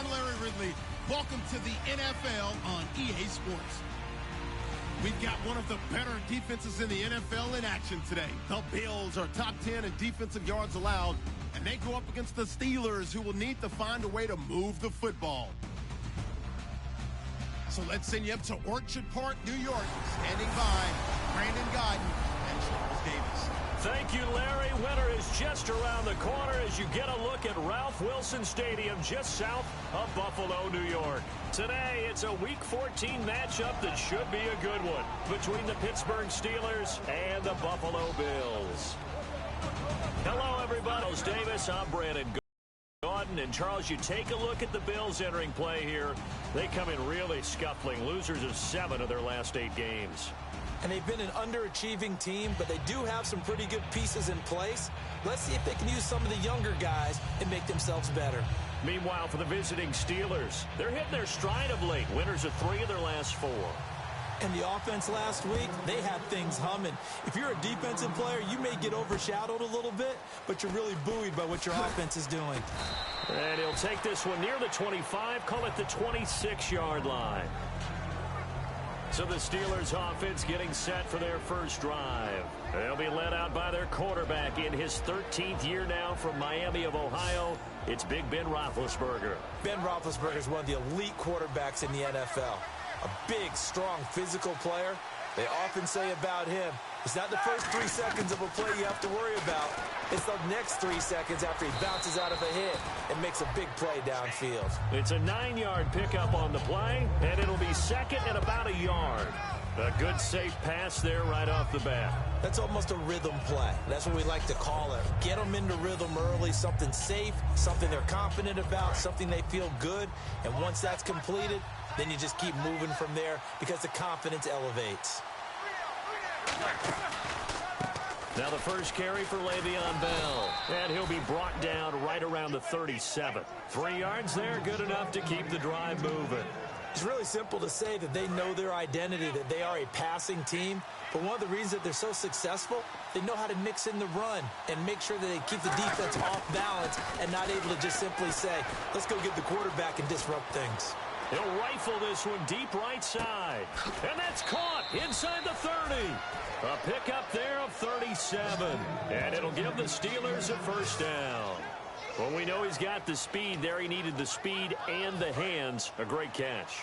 I'm Larry Ridley. Welcome to the NFL on EA Sports. We've got one of the better defenses in the NFL in action today. The Bills are top 10 in defensive yards allowed, and they go up against the Steelers, who will need to find a way to move the football. So let's send you up to Orchard Park, New York. Standing by, Brandon Godden and Charles Davis. Thank you, Larry. Winter is just around the corner as you get a look at Ralph Wilson Stadium just south of Buffalo, New York. Today, it's a Week 14 matchup that should be a good one between the Pittsburgh Steelers and the Buffalo Bills. Hello, everybody. Charles Davis, I'm Brandon Godden. And, Charles, you take a look at the Bills entering play here. They come in really scuffling, losers of 7 of their last 8 games. And they've been an underachieving team, but they do have some pretty good pieces in place. Let's see if they can use some of the younger guys and make themselves better. Meanwhile, for the visiting Steelers, they're hitting their stride of late. Winners of 3 of their last 4. And the offense last week, they had things humming. If you're a defensive player, you may get overshadowed a little bit, but you're really buoyed by what your offense is doing. And he'll take this one near the 25, call it the 26-yard line. So the Steelers offense getting set for their first drive. They'll be led out by their quarterback in his 13th year now from Miami of Ohio. It's Big Ben Roethlisberger. Ben Roethlisberger is one of the elite quarterbacks in the NFL. A big, strong, physical player. They often say about him, it's not the first 3 seconds of a play you have to worry about. It's the next 3 seconds after he bounces out of a hit and makes a big play downfield. It's a 9-yard pickup on the play, and it'll be second and about a yard. A good, safe pass there right off the bat. That's almost a rhythm play. That's what we like to call it. Get them into rhythm early, something safe, something they're confident about, something they feel good. And once that's completed, then you just keep moving from there because the confidence elevates. Now the first carry for Le'Veon Bell. And he'll be brought down right around the 37. 3 yards there, good enough to keep the drive moving. It's really simple to say that they know their identity, that they are a passing team. But one of the reasons that they're so successful, they know how to mix in the run and make sure that they keep the defense off balance and not able to just simply say, let's go get the quarterback and disrupt things. He'll rifle this one deep right side. And that's caught inside the 30. A pickup there of 37. And it'll give the Steelers a first down. Well, we know he's got the speed there. He needed the speed and the hands. A great catch.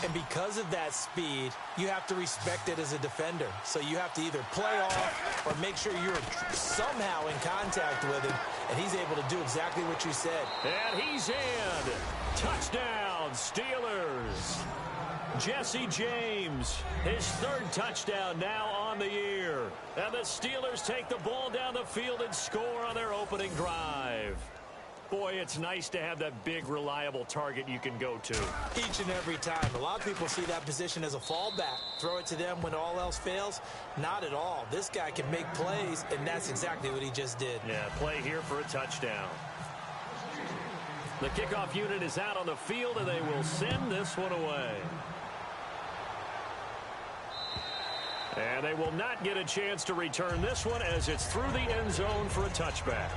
And because of that speed, you have to respect it as a defender. So you have to either play off or make sure you're somehow in contact with him. And he's able to do exactly what you said. And he's in. Touchdown, Steelers. Jesse James, his 3rd touchdown now on the year. And the Steelers take the ball down the field and score on their opening drive. Boy, it's nice to have that big, reliable target you can go to. Each and every time. A lot of people see that position as a fallback. Throw it to them when all else fails. Not at all. This guy can make plays, and that's exactly what he just did. Yeah, play here for a touchdown. The kickoff unit is out on the field, and they will send this one away. And they will not get a chance to return this one as it's through the end zone for a touchback.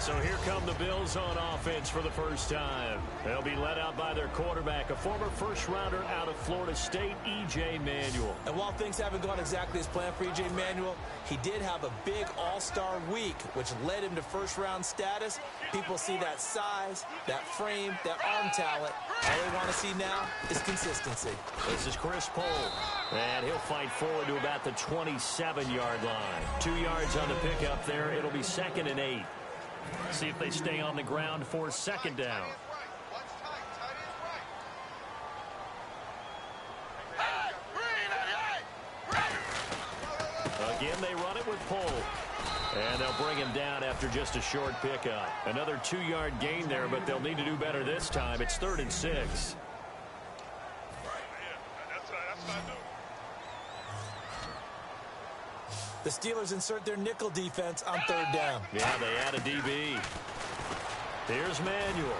So here come the Bills on offense for the first time. They'll be led out by their quarterback, a former first-rounder out of Florida State, E.J. Manuel. And while things haven't gone exactly as planned for E.J. Manuel, he did have a big all-star week, which led him to first-round status. People see that size, that frame, that arm talent. All they want to see now is consistency. This is Chris Pohl. And he'll fight forward to about the 27-yard line. 2 yards on the pickup there. It'll be 2nd and 8. See if they stay on the ground for 2nd down. Again, they run it with Pohl. And they'll bring him down after just a short pickup. Another 2-yard gain there, but they'll need to do better this time. It's 3rd and 6. The Steelers insert their nickel defense on 3rd down. Yeah, they add a DB. Here's Manuel.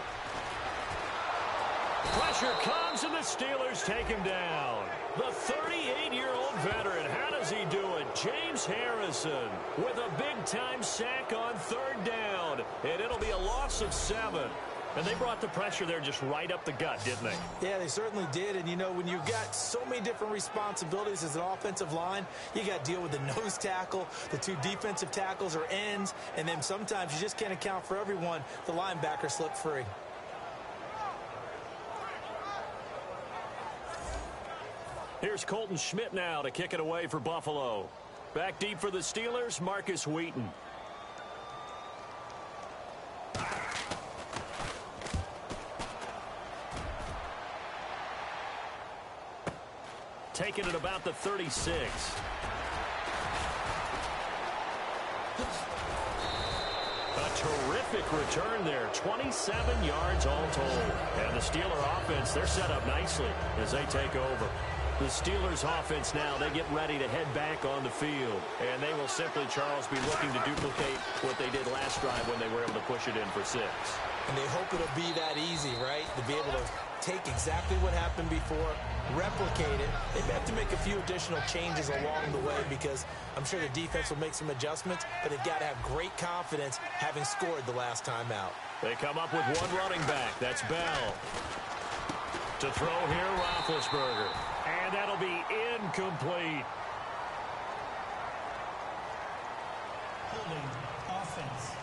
Pressure comes, and the Steelers take him down. The 38-year-old veteran, how does he do it? James Harrison with a big-time sack on 3rd down, and it'll be a loss of 7. And they brought the pressure there just right up the gut, didn't they? Yeah, they certainly did. And, you know, when you've got so many different responsibilities as an offensive line, you got to deal with the nose tackle, the two defensive tackles or ends, and then sometimes you just can't account for everyone. The linebacker slipped free. Here's Colton Schmidt now to kick it away for Buffalo. Back deep for the Steelers, Marcus Wheaton. Taking it about the 36. A terrific return there. 27 yards all told. And the Steeler offense, they're set up nicely as they take over. The Steelers offense now, they get ready to head back on the field. And they will simply, Charles, be looking to duplicate what they did last drive when they were able to push it in for 6. And they hope it'll be that easy, right? To be able to take exactly what happened before, replicate it. They may have to make a few additional changes along the way because I'm sure the defense will make some adjustments, but they've got to have great confidence having scored the last time out. They come up with one running back. That's Bell. To throw here, Roethlisberger. And that'll be incomplete. Holding offense.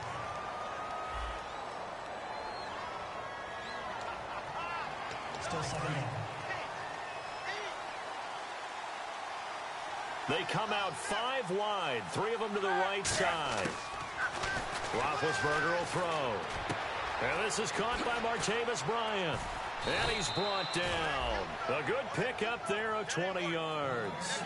Still second down. They come out 5 wide, 3 of them to the right side. Roethlisberger will throw. And this is caught by Martavis Bryant. And he's brought down. A good pick up there of 20 yards.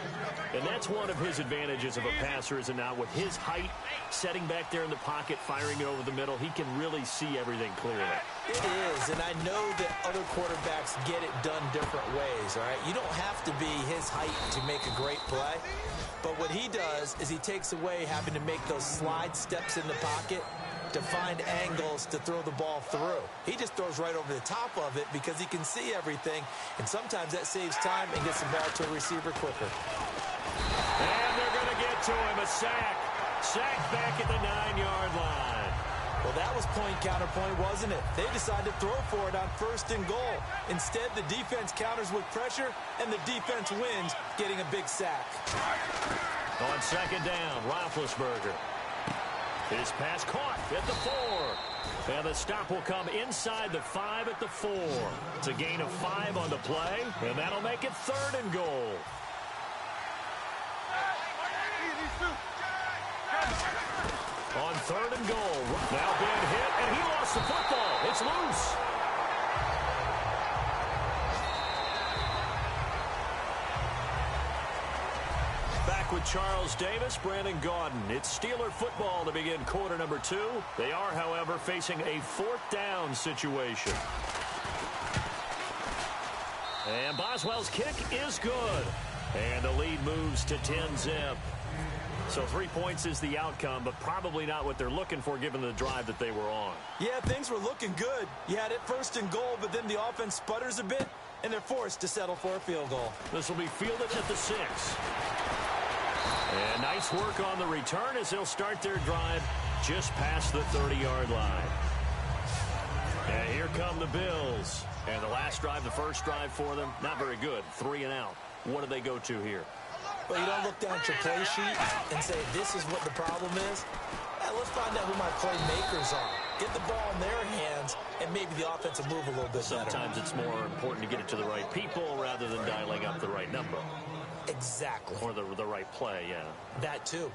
And that's one of his advantages of a passer, is it not? With his height, setting back there in the pocket, firing it over the middle, he can really see everything clearly. It is, and I know that other quarterbacks get it done different ways, all right? You don't have to be his height to make a great play. But what he does is he takes away having to make those slide steps in the pocket to find angles to throw the ball through. He just throws right over the top of it because he can see everything, and sometimes that saves time and gets the ball to a receiver quicker. And they're going to get to him, a sack. Sack back at the 9-yard line. Well, that was point counterpoint, wasn't it? They decided to throw for it on 1st and goal. Instead, the defense counters with pressure, and the defense wins, getting a big sack. On 2nd down, Roethlisberger. His pass caught at the 4. And the stop will come inside the 5 at the 4. It's a gain of 5 on the play, and that'll make it 3rd and goal. On 3rd and goal, now being hit, and he lost the football. It's loose. Back with Charles Davis, Brandon Gaudin. It's Steeler football to begin quarter number 2. They are, however, facing a 4th down situation. And Boswell's kick is good. And the lead moves to 10-zip. So 3 points is the outcome, but probably not what they're looking for given the drive that they were on. Yeah, things were looking good. You had it 1st and goal, but then the offense sputters a bit, and they're forced to settle for a field goal. This will be fielded at the 6. And nice work on the return as they'll start their drive just past the 30-yard line. And here come the Bills. And the last drive, the first drive for them, not very good. 3 and out. What do they go to here? Well, you don't look down at your play sheet and say, this is what the problem is. Yeah, let's find out who my playmakers are. Get the ball in their hands, and maybe the offense will move a little bit better. Sometimes it's more important to get it to the right people rather than dialing up the right number. Exactly. Or the right play, yeah. That too.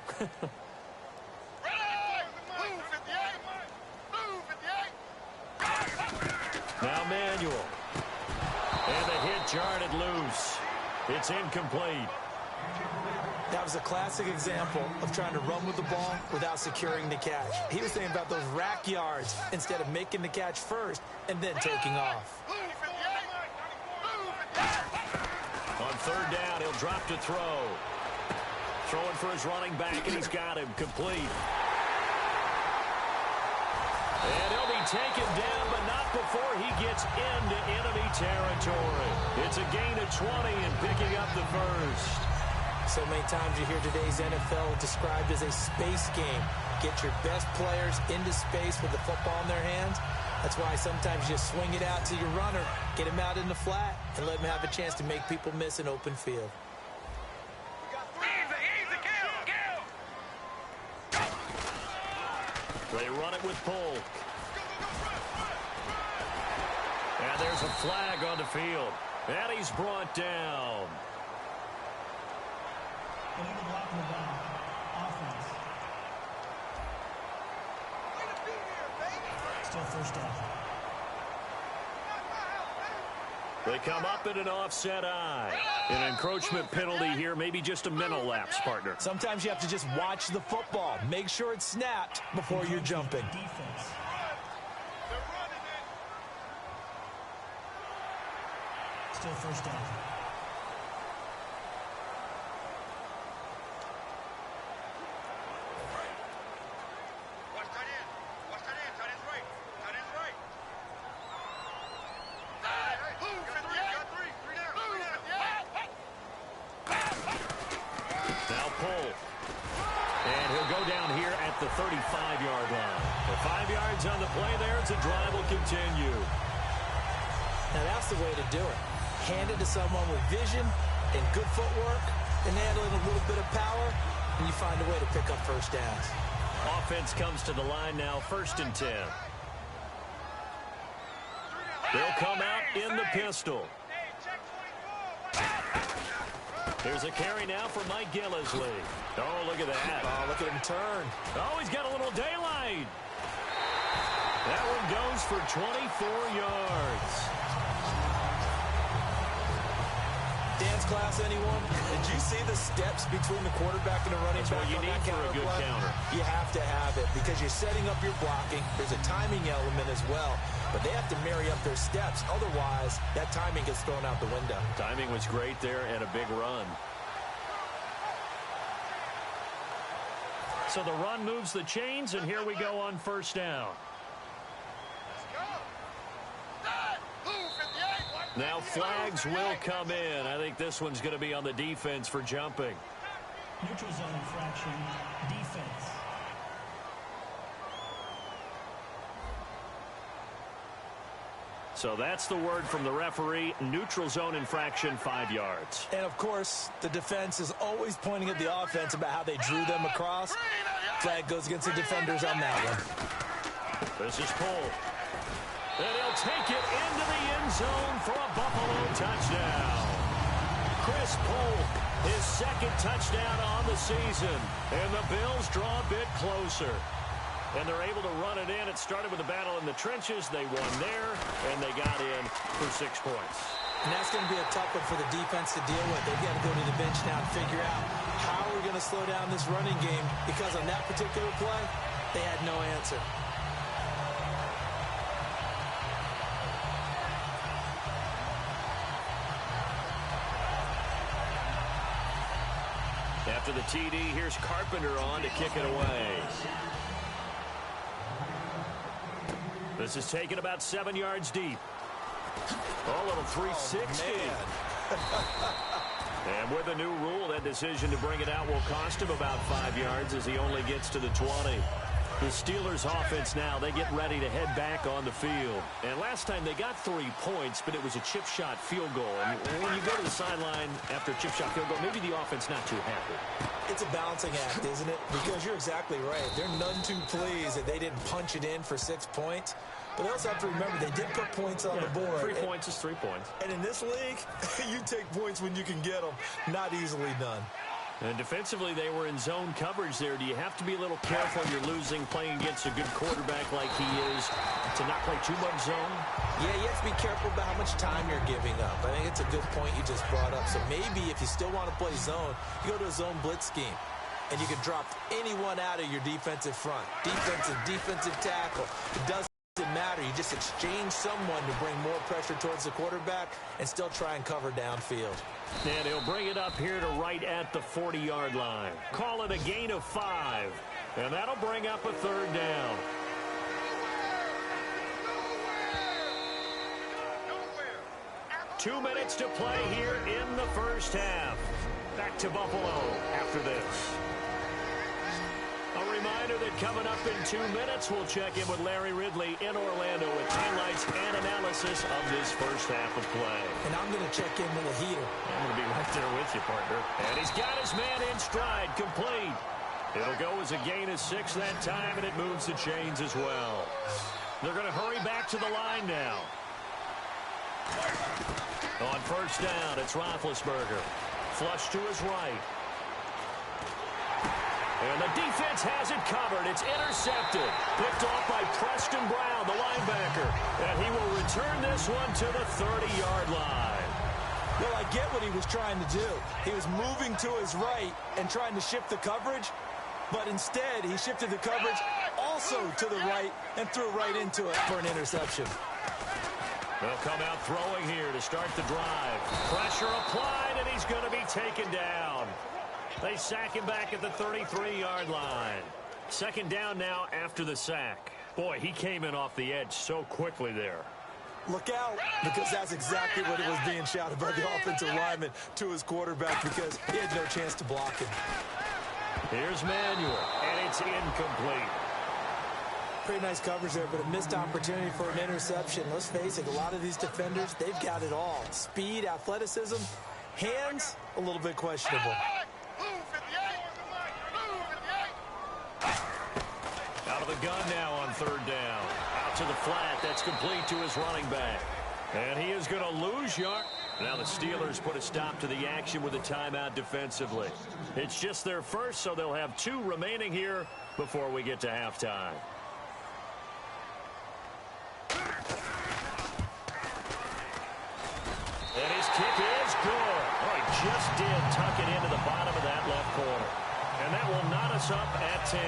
Now Manuel. And the hit jarred it loose. It's incomplete. That was a classic example of trying to run with the ball without securing the catch. He was thinking about those rack yards instead of making the catch first and then taking off. On 3rd down, he'll drop to throw. Throwing for his running back, and he's got him complete. And he'll be taken down, but not before he gets into enemy territory. It's a gain of 20 and picking up the first. So many times you hear today's NFL described as a space game. Get your best players into space with the football in their hands. That's why sometimes you just swing it out to your runner, get him out in the flat, and let him have a chance to make people miss an open field. They run it with Polk. And there's a flag on the field. And he's brought down. Illegal block in the back. Offense. Still first down. They come up in an offset eye. An encroachment penalty here, maybe just a mental lapse, partner. Sometimes you have to just watch the football. Make sure it's snapped before you're jumping. Defense. Still first down. The 35-yard line. The 5 yards on the play there. It's a drive will continue. Now that's the way to do it. Hand it to someone with vision and good footwork and handle it a little bit of power, and you find a way to pick up first downs. Offense comes to the line now, 1st and 10. They'll come out in the pistol. Here's a carry now for Mike Gillisley. Oh, look at that. Oh, look at him turn. Oh, he's got a little daylight. That one goes for 24 yards. Dance class, anyone? Did you see the steps between the quarterback and the running back? That's what you need for a good counter. You have to have it because you're setting up your blocking. There's a timing element as well. But they have to marry up their steps. Otherwise, that timing gets thrown out the window. Timing was great there and a big run. So the run moves the chains, and here we go on 1st down. Now flags will come in. I think this one's going to be on the defense for jumping. Neutral zone infraction, defense. So that's the word from the referee. Neutral zone infraction, 5 yards. And, of course, the defense is always pointing at the offense about how they drew them across. Flag goes against the defenders on that one. This is Polk. And he'll take it into the end zone for a Buffalo touchdown. Chris Polk, his 2nd touchdown on the season. And the Bills draw a bit closer. And they're able to run it in. It started with a battle in the trenches. They won there, and they got in for 6 points. And that's going to be a tough one for the defense to deal with. They've got to go to the bench now and figure out how we're going to slow down this running game, because on that particular play, they had no answer. After the TD, here's Carpenter on to kick it away. This is taken about 7 yards deep. Oh, a little 360. And with a new rule, that decision to bring it out will cost him about 5 yards as he only gets to the 20. The Steelers offense now, they get ready to head back on the field. And last time they got 3 points, but it was a chip shot field goal. And when you go to the sideline after a chip shot field goal, maybe the offense not too happy. It's a balancing act, isn't it? Because you're exactly right. They're none too pleased that they didn't punch it in for 6 points. But they also have to remember they did put points on the board. 3 points is 3 points. And in this league, you take points when you can get them. Not easily done. And defensively, they were in zone coverage there. Do you have to be a little careful? You're losing, playing against a good quarterback like he is, to not play too much zone? Yeah, you have to be careful about how much time you're giving up. I think it's a good point you just brought up. So maybe if you still want to play zone, you go to a zone blitz scheme. And you can drop anyone out of your defensive front. Defensive tackle. It doesn't matter. You just exchange someone to bring more pressure towards the quarterback and still try and cover downfield. And he'll bring it up here to right at the 40-yard line. Call it a gain of 5. And that'll bring up a 3rd down. Two minutes to play here in the first half. Back to Buffalo after this. A reminder that coming up in 2 minutes, we'll check in with Larry Ridley in Orlando with highlights and analysis of this first half of play. And I'm going to check in with a heater. I'm going to be right there with you, partner. And he's got his man in stride, complete. It'll go as a gain of 6 that time, and it moves the chains as well. They're going to hurry back to the line now. On first down, it's Roethlisberger. Flush to his right. And the defense has it covered. It's intercepted. Picked off by Preston Brown, the linebacker. And he will return this one to the 30-yard line. Well, I get what he was trying to do. He was moving to his right and trying to shift the coverage. But instead, he shifted the coverage also to the right and threw right into it for an interception. They'll come out throwing here to start the drive. Pressure applied, and he's going to be taken down. They sack him back at the 33-yard line. Second down now after the sack. Boy, he came in off the edge so quickly there. Look out, because that's exactly what it was being shouted by the offensive lineman to his quarterback, because he had no chance to block him. Here's Manuel, and it's incomplete. Pretty nice coverage there, but a missed opportunity for an interception. Let's face it, a lot of these defenders, they've got it all. Speed, athleticism, hands, a little bit questionable. Out of the gun now on third down. Out to the flat. That's complete to his running back. And he is going to lose yard. Now the Steelers put a stop to the action with a timeout defensively. It's just their first, so they'll have 2 remaining here before we get to halftime. And his kick is good. Oh, he just did tuck it into the bottom of that left corner. And that will knot us up at 10.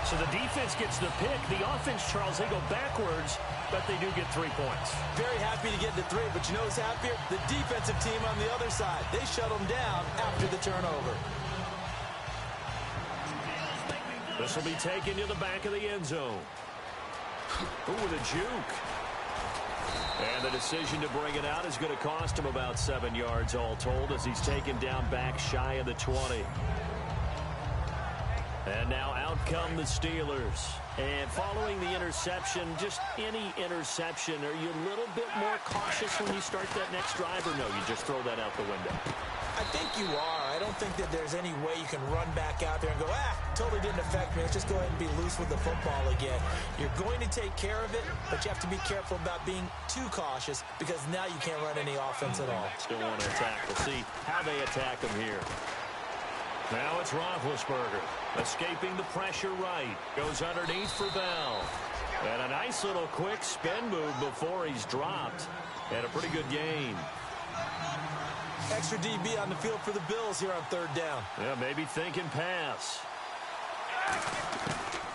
So the defense gets the pick. The offense, Charles, they go backwards, but they do get 3 points. Very happy to get the 3, but you know who's happier? The defensive team on the other side. They shut them down after the turnover. This will be taken to the back of the end zone. Ooh, with a juke. And the decision to bring it out is going to cost him about 7 yards all told as he's taken down back shy of the 20. And now out come the Steelers. And following the interception, just any interception, are you a little bit more cautious when you start that next drive, or no, you just throw that out the window? I think you are. I don't think that there's any way you can run back out there and go, totally didn't affect me. Let's just go ahead and be loose with the football again. You're going to take care of it, but you have to be careful about being too cautious because now you can't run any offense at all. Still want to attack. We'll see how they attack him here. Now it's Roethlisberger, escaping the pressure right. Goes underneath for Bell. And a nice little quick spin move before he's dropped. And a pretty good gain. Extra DB on the field for the Bills here on third down. Yeah, maybe thinking pass.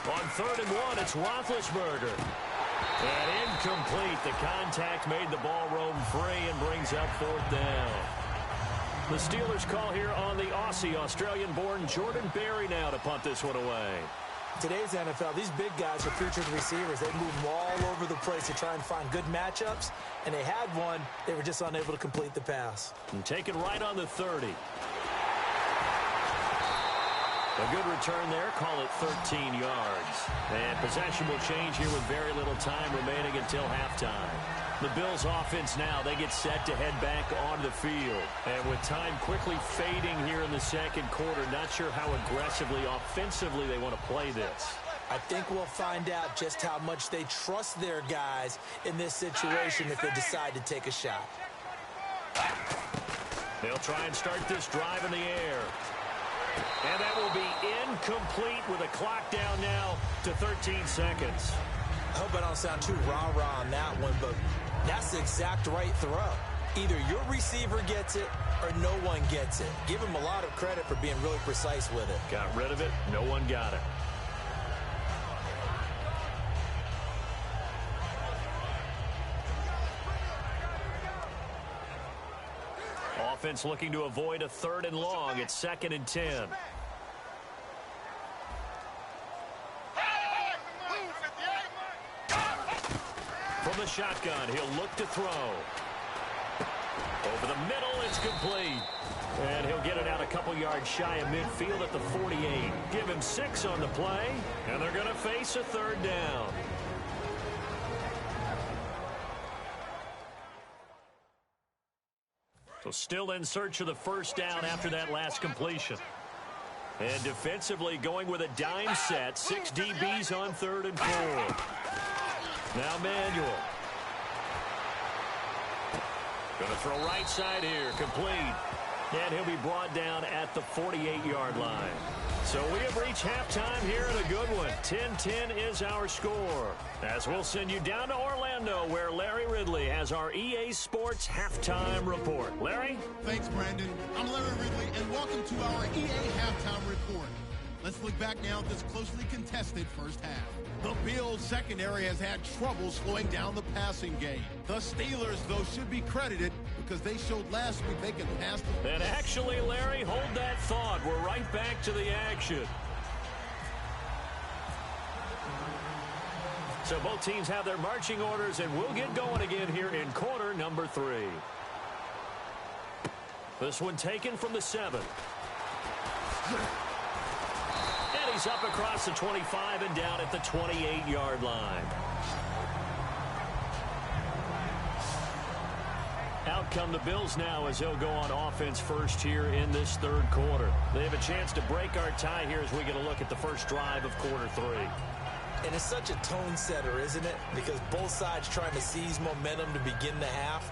On 3rd and 1, it's Roethlisberger. And incomplete. The contact made the ball roam free and brings up 4th down. The Steelers call here on the Aussie, Australian-born Jordan Berry now to punt this one away. Today's NFL, these big guys are featured receivers. They move them all over the place to try and find good matchups, and they had one. They were just unable to complete the pass. And taken right on the 30. A good return there, call it 13 yards. And possession will change here with very little time remaining until halftime. The Bills offense now, they get set to head back onto the field. And with time quickly fading here in the second quarter, not sure how aggressively, offensively they want to play this. I think we'll find out just how much they trust their guys in this situation if they decide to take a shot. They'll try and start this drive in the air. And that will be incomplete with a clock down now to 13 seconds. I hope I don't sound too rah-rah on that one, but that's the exact right throw. Either your receiver gets it or no one gets it. Give him a lot of credit for being really precise with it. Got rid of it. No one got it. Offense looking to avoid a 3rd and long. It's 2nd and 10. From the shotgun, he'll look to throw. Over the middle, It's complete. And he'll get it out a couple yards shy of midfield at the 48. Give him 6 on the play, and they're going to face a third down. So still in search of the first down after that last completion. And defensively going with a dime set. 6 DBs on 3rd and 4. Now Manuel. Going to throw right side here. Complete. And he'll be brought down at the 48-yard line. So we have reached halftime here in a good one. 10-10 is our score. As we'll send you down to Orlando, where Larry Ridley has our EA Sports halftime report. Larry? Thanks, Brandon. I'm Larry Ridley, and welcome to our EA halftime report. Let's look back now at this closely contested first half. The Bills' secondary has had trouble slowing down the passing game. The Steelers, though, should be credited because they showed last week they can pass the... And actually, Larry, hold that thought. We're right back to the action. So both teams have their marching orders, and we'll get going again here in quarter number 3. This one taken from the 7. And he's up across the 25 and down at the 28-yard line. Out come the Bills now as they'll go on offense first here in this third quarter. They have a chance to break our tie here as we get a look at the first drive of quarter 3. And it's such a tone setter, isn't it? Because both sides trying to seize momentum to begin the half.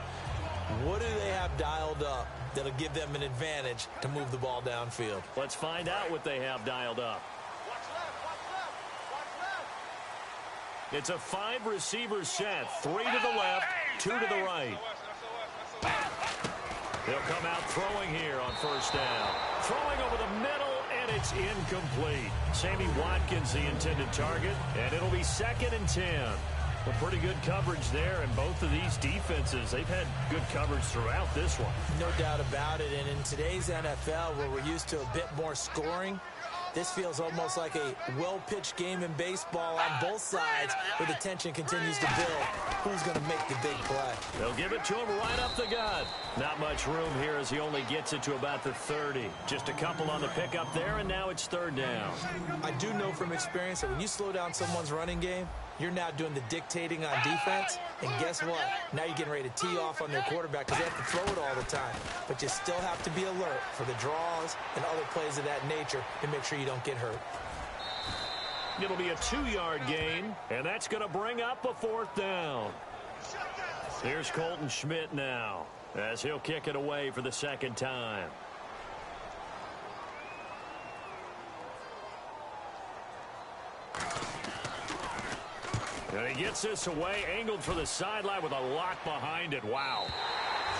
What do they have dialed up that'll give them an advantage to move the ball downfield? Let's find out what they have dialed up. It's a 5-receiver set. 3 to the left, 2 to the right. They'll come out throwing here on first down. Throwing over the middle, and it's incomplete. Sammy Watkins, the intended target, and it'll be 2nd and 10. Well, pretty good coverage there, and both of these defenses, they've had good coverage throughout this one. No doubt about it, and in today's NFL, where we're used to a bit more scoring, this feels almost like a well-pitched game in baseball on both sides where the tension continues to build. Who's going to make the big play? They'll give it to him right up the gut. Not much room here as he only gets it to about the 30. Just a couple on the pickup there, and now it's 3rd down. I do know from experience that when you slow down someone's running game, you're now doing the dictating on defense, and guess what? Now you're getting ready to tee off on their quarterback because they have to throw it all the time. But you still have to be alert for the draws and other plays of that nature to make sure you don't get hurt. It'll be a 2-yard gain, and that's going to bring up a 4th down. Here's Colton Schmidt now as he'll kick it away for the 2nd time. And he gets this away, angled for the sideline with a lock behind it. Wow.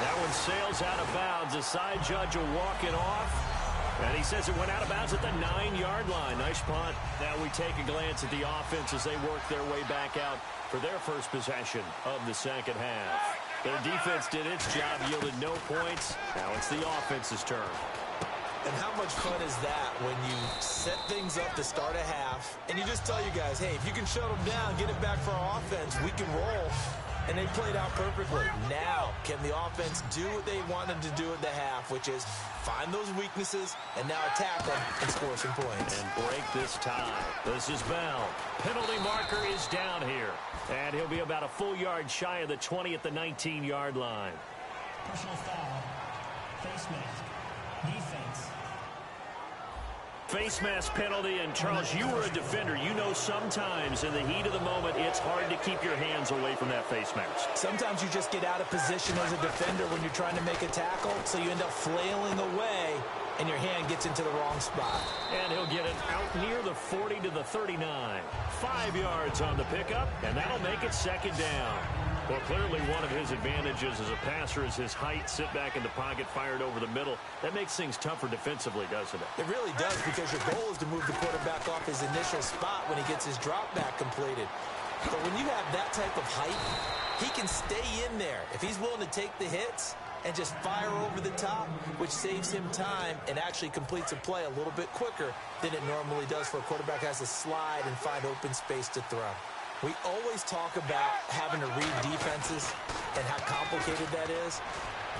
That one sails out of bounds. The side judge will walk it off. And he says it went out of bounds at the 9-yard line. Nice punt. Now we take a glance at the offense as they work their way back out for their first possession of the second half. Their defense did its job, yielded no points. Now it's the offense's turn. And how much fun is that when you set things up to start a half and you just tell you guys, hey, if you can shut them down, get it back for our offense, we can roll. And they played out perfectly. Now, can the offense do what they wanted to do at the half, which is find those weaknesses and now attack them and score some points. And break this tie. This is Bell. Penalty marker is down here. And he'll be about a full yard shy of the 20 at the 19-yard line. Personal foul. Face mask. Defense. Face mask penalty, and Charles, you were a defender. You know sometimes in the heat of the moment, it's hard to keep your hands away from that face mask. Sometimes you just get out of position as a defender when you're trying to make a tackle, so you end up flailing away, and your hand gets into the wrong spot. And he'll get it out near the 40 to the 39. 5 yards on the pickup, and that'll make it 2nd down. Well, clearly one of his advantages as a passer is his height. Sit back in the pocket, fired over the middle. That makes things tougher defensively, doesn't it? It really does, because your goal is to move the quarterback off his initial spot when he gets his drop back completed. But when you have that type of height, he can stay in there. If he's willing to take the hits and just fire over the top, which saves him time and actually completes a play a little bit quicker than it normally does for a quarterback who has to slide and find open space to throw. We always talk about having to read defenses and how complicated that is.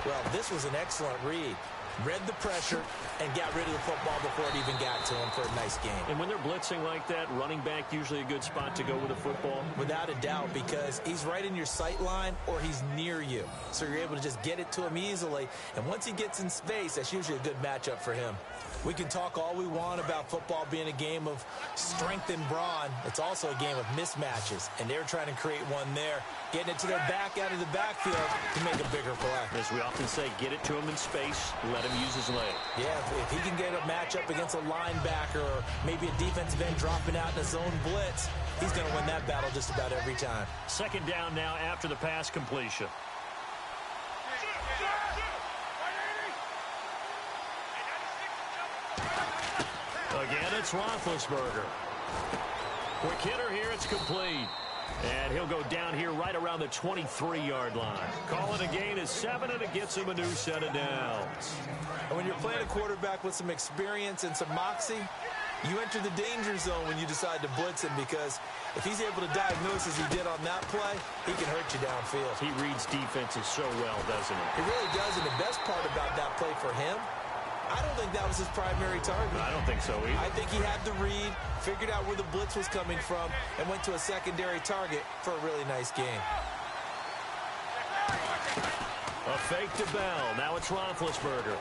Well, this was an excellent read. Read the pressure and got rid of the football before it even got to him for a nice game. And when they're blitzing like that, running back usually a good spot to go with the football? Without a doubt, because he's right in your sight line or he's near you. So you're able to just get it to him easily. And once he gets in space, that's usually a good matchup for him. We can talk all we want about football being a game of strength and brawn. It's also a game of mismatches, and they're trying to create one there, getting it to their back out of the backfield to make a bigger play. As we often say, get it to him in space, let him use his leg. Yeah, if he can get a matchup against a linebacker or maybe a defensive end dropping out in a zone blitz, he's going to win that battle just about every time. Second down now after the pass completion. Again, it's Roethlisberger. Quick hitter here, it's complete. And he'll go down here right around the 23-yard line. Call it a gain of 7, and it gets him a new set of downs. And when you're playing a quarterback with some experience and some moxie, you enter the danger zone when you decide to blitz him, because if he's able to diagnose as he did on that play, he can hurt you downfield. He reads defenses so well, doesn't he? He really does, and the best part about that play for him, I don't think that was his primary target. I don't think so either. I think he had the read, figured out where the blitz was coming from, and went to a secondary target for a really nice game. A fake to Bell. Now it's Roethlisberger.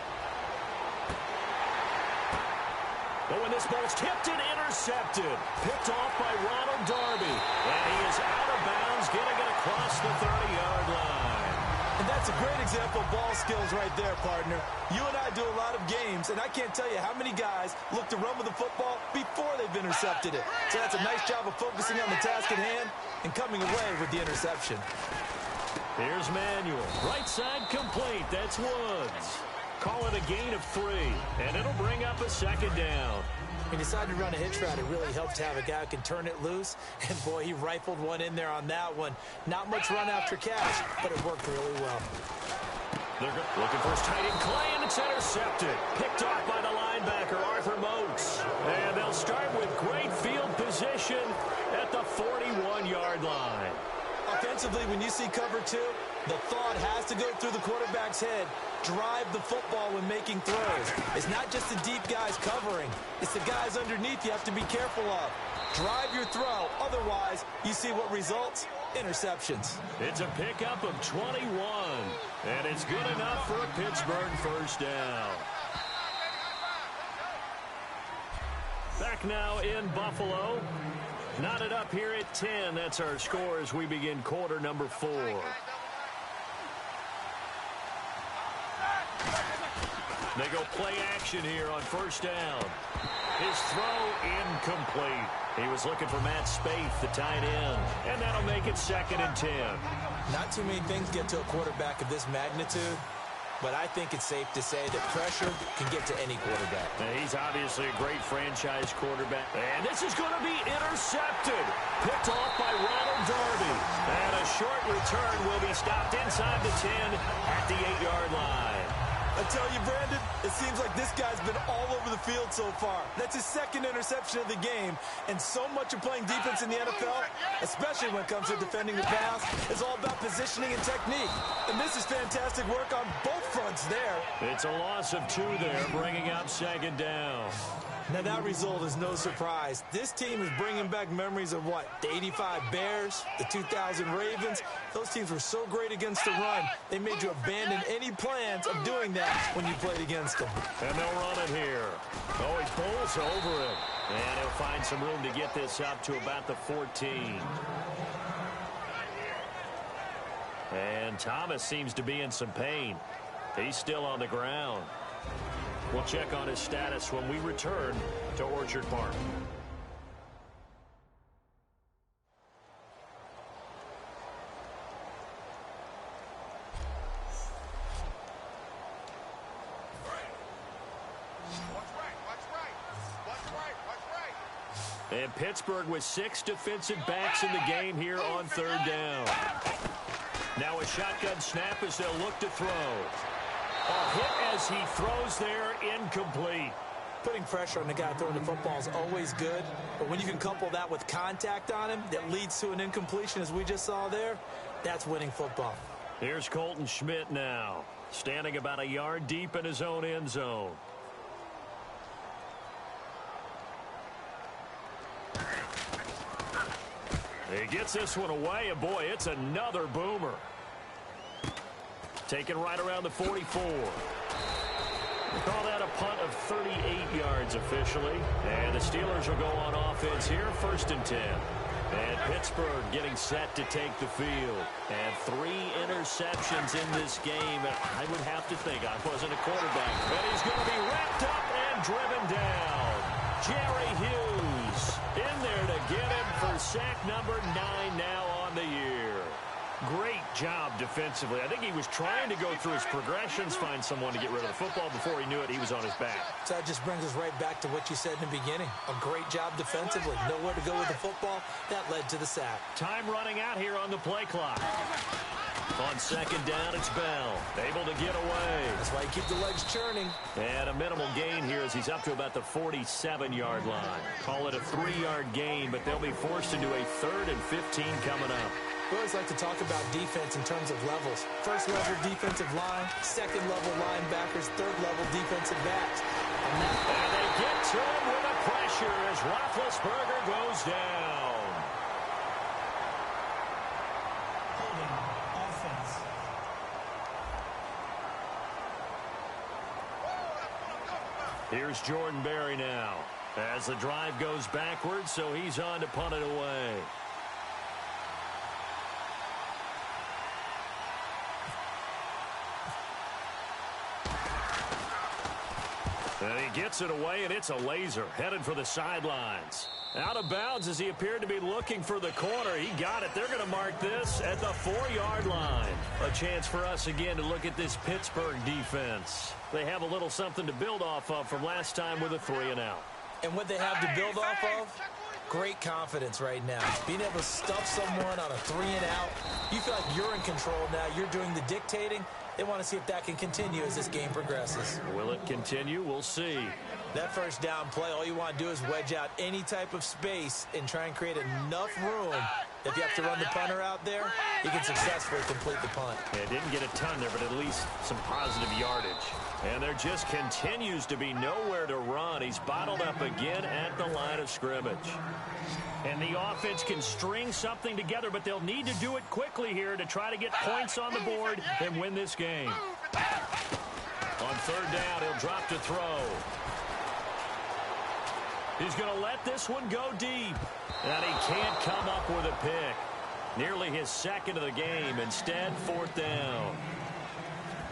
But when this ball's tipped and intercepted, picked off by Ronald Darby. And he is out of bounds, getting it across the 30-yard line. And that's a great example of ball skills right there, partner. You and I do a lot of games, and I can't tell you how many guys look to run with the football before they've intercepted it. So that's a nice job of focusing on the task at hand and coming away with the interception. Here's Manuel. Right side complete. That's Woods. Call it a gain of 3, and it'll bring up a second down. He decided to run a hitch route. It really helps to have a guy who can turn it loose. And, boy, he rifled one in there on that one. Not much run after catch, but it worked really well. They're looking for his tight end, Clay, and it's intercepted. Picked off by the linebacker, Arthur Moats. And they'll start with great field position at the 41-yard line. Offensively, when you see cover 2, the thought has to go through the quarterback's head. Drive the football when making throws. It's not just the deep guys covering. It's the guys underneath you have to be careful of. Drive your throw. Otherwise, you see what results? Interceptions. It's a pickup of 21. And it's good enough for a Pittsburgh first down. Back now in Buffalo. Knotted up here at 10. That's our score as we begin quarter number 4. They go play action here on first down. His throw incomplete. He was looking for Matt Spaeth, the tight end. And that'll make it 2nd and 10. Not too many things get to a quarterback of this magnitude, but I think it's safe to say that pressure can get to any quarterback. Now, he's obviously a great franchise quarterback. And this is going to be intercepted. Picked off by Ronald Darby. And a short return will be stopped inside the 10 at the 8-yard line. I tell you, Brandon, it seems like this guy's been all over the field so far. That's his 2nd interception of the game. And so much of playing defense in the NFL, especially when it comes to defending the pass, is all about positioning and technique. And this is fantastic work on both fronts there. It's a loss of 2 there, bringing up 2nd down. Now, that result is no surprise. This team is bringing back memories of what? The 85 Bears, the 2000 Ravens. Those teams were so great against the run, they made you abandon any plans of doing that when you played against them. And they'll run it here. Oh, he pulls over it. And he'll find some room to get this up to about the 14. And Thomas seems to be in some pain. He's still on the ground. We'll check on his status when we return to Orchard Park. And Pittsburgh with 6 defensive backs in the game here on 3rd down. Now a shotgun snap as they'll look to throw. A hit as he throws there, incomplete. Putting pressure on the guy throwing the football is always good, but when you can couple that with contact on him that leads to an incompletion, as we just saw there, that's winning football. Here's Colton Schmidt now, standing about a yard deep in his own end zone. He gets this one away, and boy, it's another boomer. Taken right around the 44. We call that a punt of 38 yards officially. And the Steelers will go on offense here, 1st and 10. And Pittsburgh getting set to take the field. And 3 interceptions in this game. I would have to think I wasn't a quarterback. But he's going to be wrapped up and driven down. Jerry Hughes in there to get him for sack number 9 now on the year. Great job defensively. I think he was trying to go through his progressions, find someone to get rid of the football. Before he knew it, he was on his back. So that just brings us right back to what you said in the beginning. A great job defensively. Nowhere to go with the football. That led to the sack. Time running out here on the play clock. On 2nd down, it's Bell. Able to get away. That's why you keep the legs churning. And a minimal gain here as he's up to about the 47-yard line. Call it a 3-yard gain, but they'll be forced into a 3rd and 15 coming up. We always like to talk about defense in terms of levels. 1st level defensive line, 2nd level linebackers, 3rd level defensive backs. And they get to him with a pressure as Roethlisberger goes down. Holding offense. Here's Jordan Berry now as the drive goes backwards, so he's on to punt it away. And he gets it away, and it's a laser headed for the sidelines. Out of bounds as he appeared to be looking for the corner. He got it. They're going to mark this at the 4-yard line. A chance for us again to look at this Pittsburgh defense. They have a little something to build off of from last time with a 3-and-out. And what they have to build off of? Great confidence right now. Being able to stuff someone on a 3-and-out. You feel like you're in control now. You're doing the dictating. They want to see if that can continue as this game progresses. Will it continue? We'll see. That 1st down play, all you want to do is wedge out any type of space and try and create enough room. If you have to run the punter out there, you can successfully complete the punt. Yeah, didn't get a ton there, but at least some positive yardage. And there just continues to be nowhere to run. He's bottled up again at the line of scrimmage. And the offense can string something together, but they'll need to do it quickly here to try to get points on the board and win this game. On 3rd down, he'll drop to throw. He's going to let this one go deep. And he can't come up with a pick. Nearly his 2nd of the game. Instead, 4th down.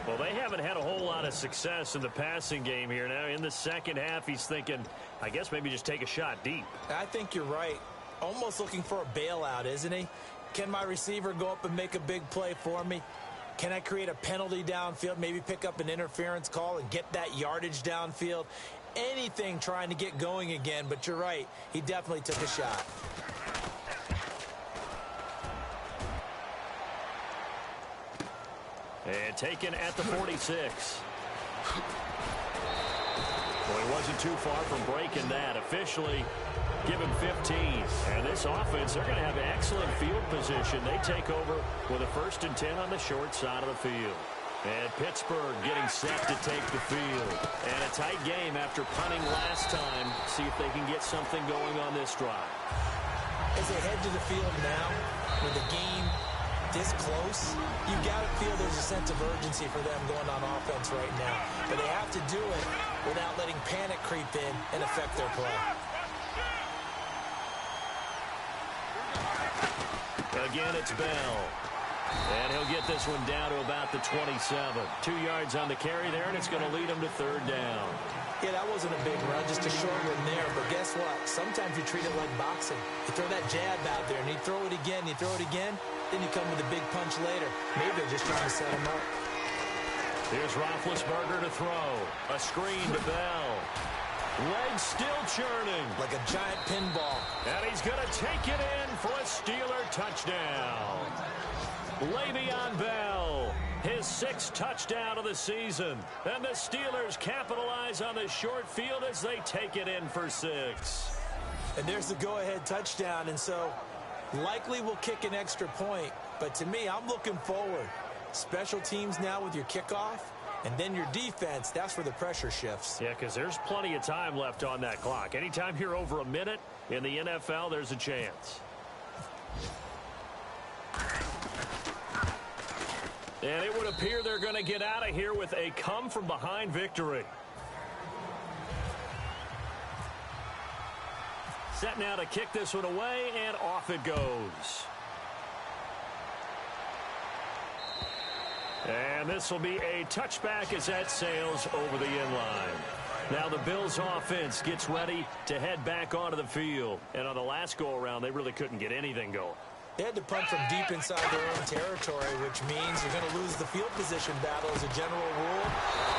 Well, they haven't had a whole lot of success in the passing game here. Now, in the 2nd half, he's thinking, I guess maybe just take a shot deep. I think you're right. Almost looking for a bailout, isn't he? Can my receiver go up and make a big play for me? Can I create a penalty downfield, maybe pick up an interference call and get that yardage downfield? Anything trying to get going again, but you're right. He definitely took a shot. And taken at the 46. Well, he wasn't too far from breaking that. Officially, give him 15. And this offense, they're going to have excellent field position. They take over with a 1st and 10 on the short side of the field. And Pittsburgh getting set to take the field. And a tight game after punting last time. See if they can get something going on this drive. As they head to the field now, with the game this close, you've got to feel there's a sense of urgency for them going on offense right now. But they have to do it without letting panic creep in and affect their play. Again, it's Bell. And he'll get this one down to about the 27. 2 yards on the carry there, and it's going to lead him to 3rd down. Yeah, that wasn't a big run, just a short one there. But guess what? Sometimes you treat it like boxing. You throw that jab out there, and you throw it again, then you come with a big punch later. Maybe they're just trying to set him up. Here's Roethlisberger to throw. A screen to Bell. Legs still churning. Like a giant pinball. And he's going to take it in for a Steeler touchdown. Le'Veon Bell, His 6th touchdown of the season. And the Steelers capitalize on the short field as they take it in for 6. And there's the go-ahead touchdown, and so likely we'll kick an extra point. But to me, I'm looking forward. Special teams now with your kickoff, and then your defense, that's where the pressure shifts. Yeah, because there's plenty of time left on that clock. Anytime you're over a minute in the NFL, there's a chance. And it would appear they're going to get out of here with a come-from-behind victory. Set now to kick this one away, and off it goes. And this will be a touchback as that sails over the end line. Now the Bills offense gets ready to head back onto the field. And on the last go-around, they really couldn't get anything going. They had to punt from deep inside their own territory, which means you're going to lose the field position battle as a general rule.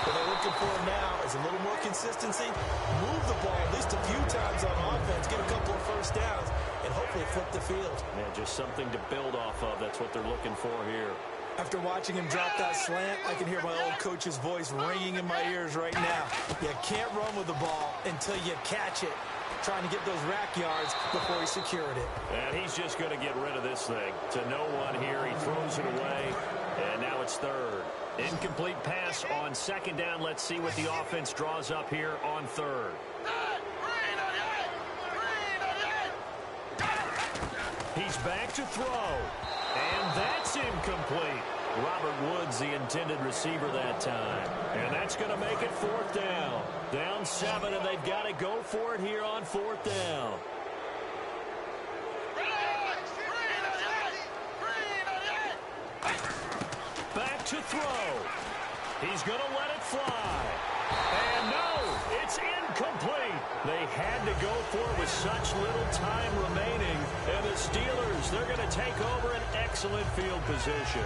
What they're looking for now is a little more consistency, move the ball at least a few times on offense, get a couple of first downs, and hopefully flip the field. Man, just something to build off of. That's what they're looking for here. After watching him drop that slant, I can hear my old coach's voice ringing in my ears right now. You can't run with the ball until you catch it. Trying to get those rack yards before he secured it. And he's just going to get rid of this thing. To no one here, he throws it away, and now it's 3rd. Incomplete pass on 2nd down. Let's see what the offense draws up here on 3rd. He's back to throw, and that's incomplete. Robert Woods, the intended receiver that time. And that's going to make it 4th down. Down 7, and they've got to go for it here on 4th down. Back to throw. He's going to let it fly. And no, it's incomplete. They had to go for it with such little time remaining. And the Steelers, they're going to take over an excellent field position.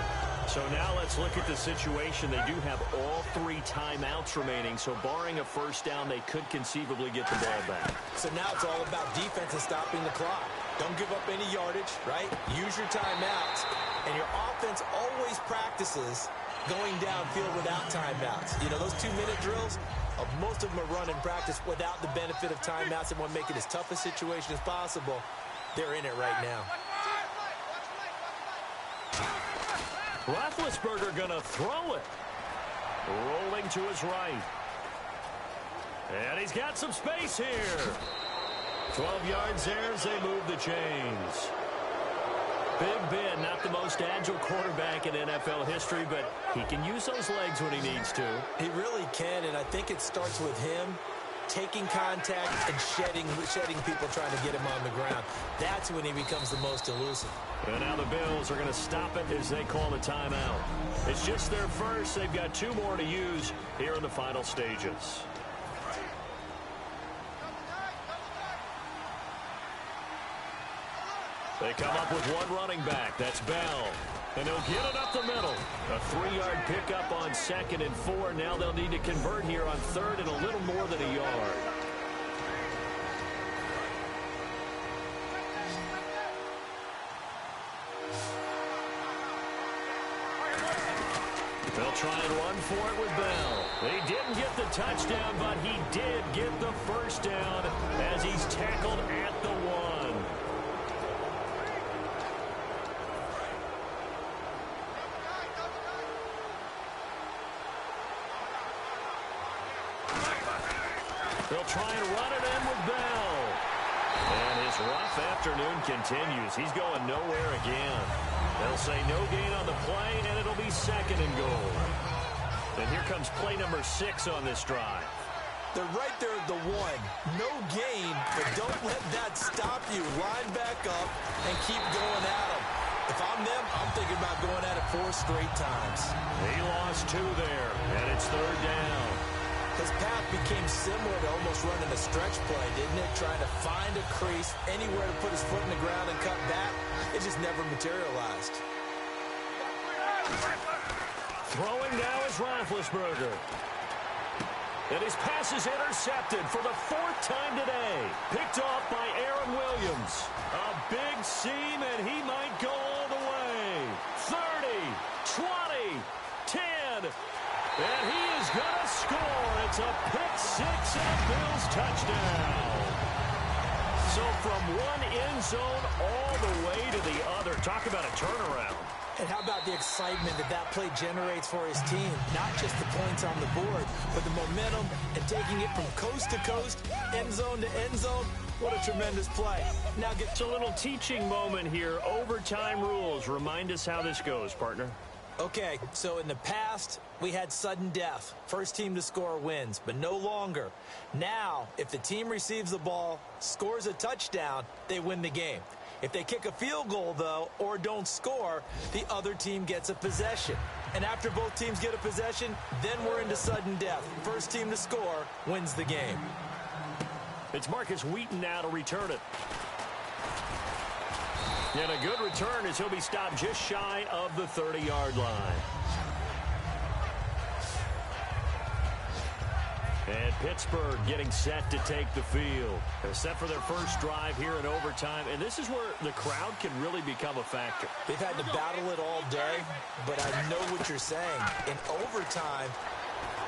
So now let's look at the situation. They do have all 3 timeouts remaining, so barring a first down, they could conceivably get the ball back. So now it's all about defense and stopping the clock. Don't give up any yardage, right? Use your timeouts. And your offense always practices going downfield without timeouts. You know, those 2-minute drills, most of them are run in practice without the benefit of timeouts and want to make it as tough a situation as possible. They're in it right now. Roethlisberger going to throw it. Rolling to his right. And he's got some space here. 12 yards there as they move the chains. Big Ben, not the most agile quarterback in NFL history, but he can use those legs when he needs to. He really can, and I think it starts with him taking contact and shedding people trying to get him on the ground. That's when he becomes the most elusive. And now the Bills are going to stop it as they call a timeout. It's just their first. They've got 2 more to use here in the final stages. They come up with 1 running back. That's Bell. And they'll get it up the middle. A 3-yard pickup on 2nd and 4. Now they'll need to convert here on 3rd and a little more than a yard. They'll try and run for it with Bell. He didn't get the touchdown, but he did get the first down as he's tackled at the 1. They'll try and run it in with Bell. And his rough afternoon continues. He's going nowhere again. They'll say no gain on the play, and it'll be 2nd and goal. And here comes play number 6 on this drive. They're right there at the 1. No gain, but don't let that stop you. Line back up and keep going at them. If I'm them, I'm thinking about going at it 4 straight times. He lost 2 there, and it's 3rd down. His path became similar to almost running a stretch play, didn't it? Trying to find a crease, anywhere to put his foot in the ground and cut back. It just never materialized. Throwing now is Roethlisberger. And his pass is intercepted for the 4th time today. Picked off by Aaron Williams. A big seam, and he might go all the way. 30, 20, 10. one. And he is going to score. It's a pick six and a Bills touchdown. So from one end zone all the way to the other. Talk about a turnaround. And how about the excitement that play generates for his team? Not just the points on the board, but the momentum and taking it from coast to coast, end zone to end zone. What a tremendous play. Now it's a little teaching moment here. Overtime rules. Remind us how this goes, partner. Okay, so in the past, we had sudden death. First team to score wins, but no longer. Now, if the team receives the ball, scores a touchdown, they win the game. If they kick a field goal, though, or don't score, the other team gets a possession. And after both teams get a possession, then we're into sudden death. First team to score wins the game. It's Marcus Wheaton now to return it. And a good return as he'll be stopped just shy of the 30-yard line. And Pittsburgh getting set to take the field. They're set for their first drive here in overtime. And this is where the crowd can really become a factor. They've had to battle it all day, but I know what you're saying. In overtime,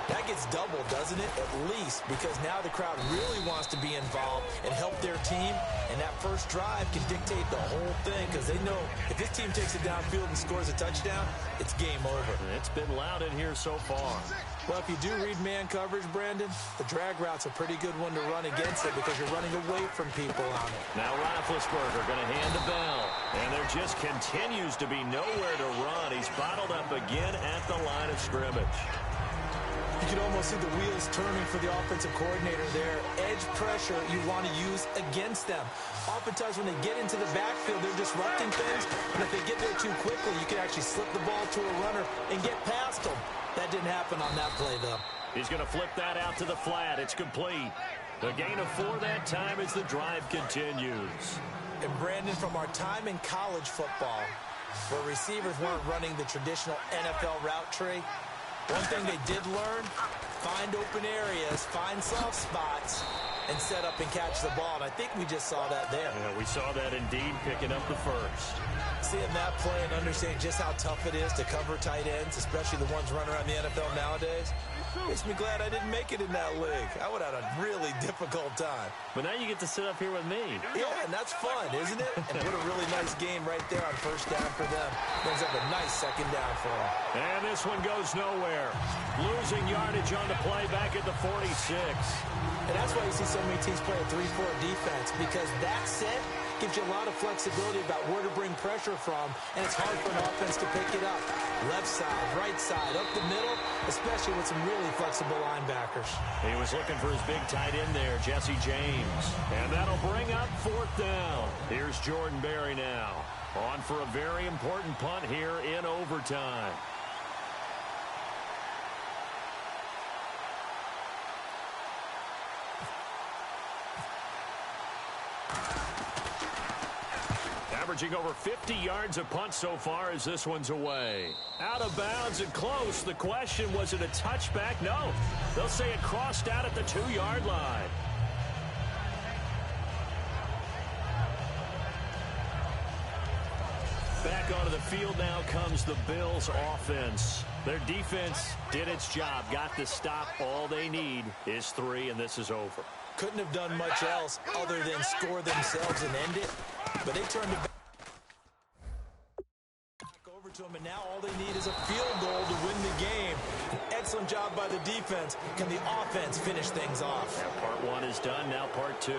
that gets doubled, doesn't it? At least, because now the crowd really wants to be involved and help their team. And that first drive can dictate the whole thing because they know if this team takes it downfield and scores a touchdown, it's game over. It's been loud in here so far. Well, if you do read man coverage, Brandon, the drag route's a pretty good one to run against it because you're running away from people on it. Now Roethlisberger going to hand the bell. And there just continues to be nowhere to run. He's bottled up again at the line of scrimmage. You can almost see the wheels turning for the offensive coordinator there. Edge pressure you want to use against them. Oftentimes when they get into the backfield, they're disrupting things. And if they get there too quickly, you can actually slip the ball to a runner and get past them. That didn't happen on that play, though. He's going to flip that out to the flat. It's complete. A gain of 4 that time as the drive continues. And Brandon, from our time in college football, where receivers weren't running the traditional NFL route tree, one thing they did learn, find open areas, find soft spots, and set up and catch the ball. And I think we just saw that there. Yeah, we saw that indeed, picking up the first. Seeing that play and understanding just how tough it is to cover tight ends, especially the ones running around the NFL nowadays, makes me glad I didn't make it in that league. I would have had a really difficult time. But now you get to sit up here with me. Yeah, and that's fun, isn't it? And what a really nice game right there on first down for them. Brings up a nice second down for them. And this one goes nowhere. Losing yardage on the play back at the 46. And that's why you see so many teams play a 3-4 defense, because that set gives you a lot of flexibility about where to bring pressure from, and it's hard for an offense to pick it up. Left side, right side, up the middle, especially with some really flexible linebackers. He was looking for his big tight end there, Jesse James. And that'll bring up 4th down. Here's Jordan Berry now. On for a very important punt here in overtime. Averaging over 50 yards a punt so far as this one's away. Out of bounds and close. The question, was it a touchback? No. They'll say it crossed out at the 2-yard line. Back onto the field now comes the Bills offense. Their defense did its job, got the stop. All they need is 3, and this is over. Couldn't have done much else other than score themselves and end it, but they turned it back over to them, and now all they need is a field goal to win the game. An excellent job by the defense. Can the offense finish things off? Yeah, part 1 is done, now part 2.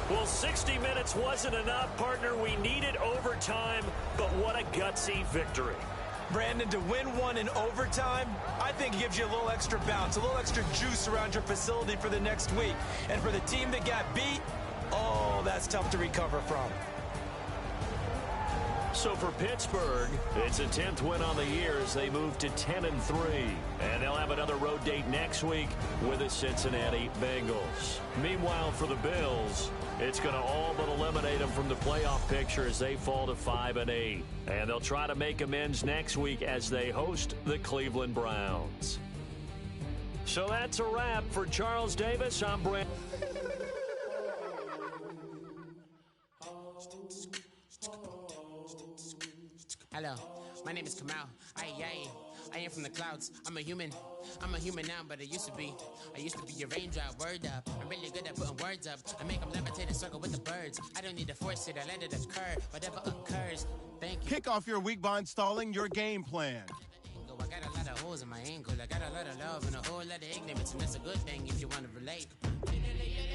Well, 60 minutes wasn't enough, partner. We needed overtime, but what a gutsy victory. Brandon, to win one in overtime, I think it gives you a little extra bounce, a little extra juice around your facility for the next week. And for the team that got beat, oh, that's tough to recover from. So for Pittsburgh, it's a 10th win on the year as they move to 10-3. And they'll have another road date next week with the Cincinnati Bengals. Meanwhile, for the Bills, it's going to all but eliminate them from the playoff picture as they fall to 5-8. And they'll try to make amends next week as they host the Cleveland Browns. So that's a wrap for Charles Davis. I'm Brandon. Hello, my name is Kamal. I ain't from the clouds, I'm a human. I'm a human now, but I used to be. I used to be a raindrop, word up. I'm really good at putting words up. I make them levitate and circle with the birds. I don't need to force it, I let it occur. Whatever occurs, thank you. Kick off your week by installing your game plan. I got a lot of holes in my ankle. I got a lot of love and a whole lot of ignorance, and that's a good thing if you want to relate.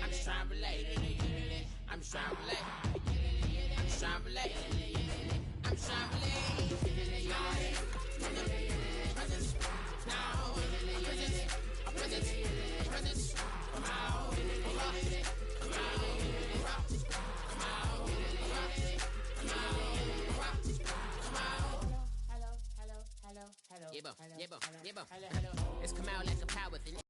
I'm just trying to relate. I'm just trying to relate. I'm just trying to relate. I'm just trying to relate. Presence, now, presence, come out, come out. Hello. It's come out like a power thing.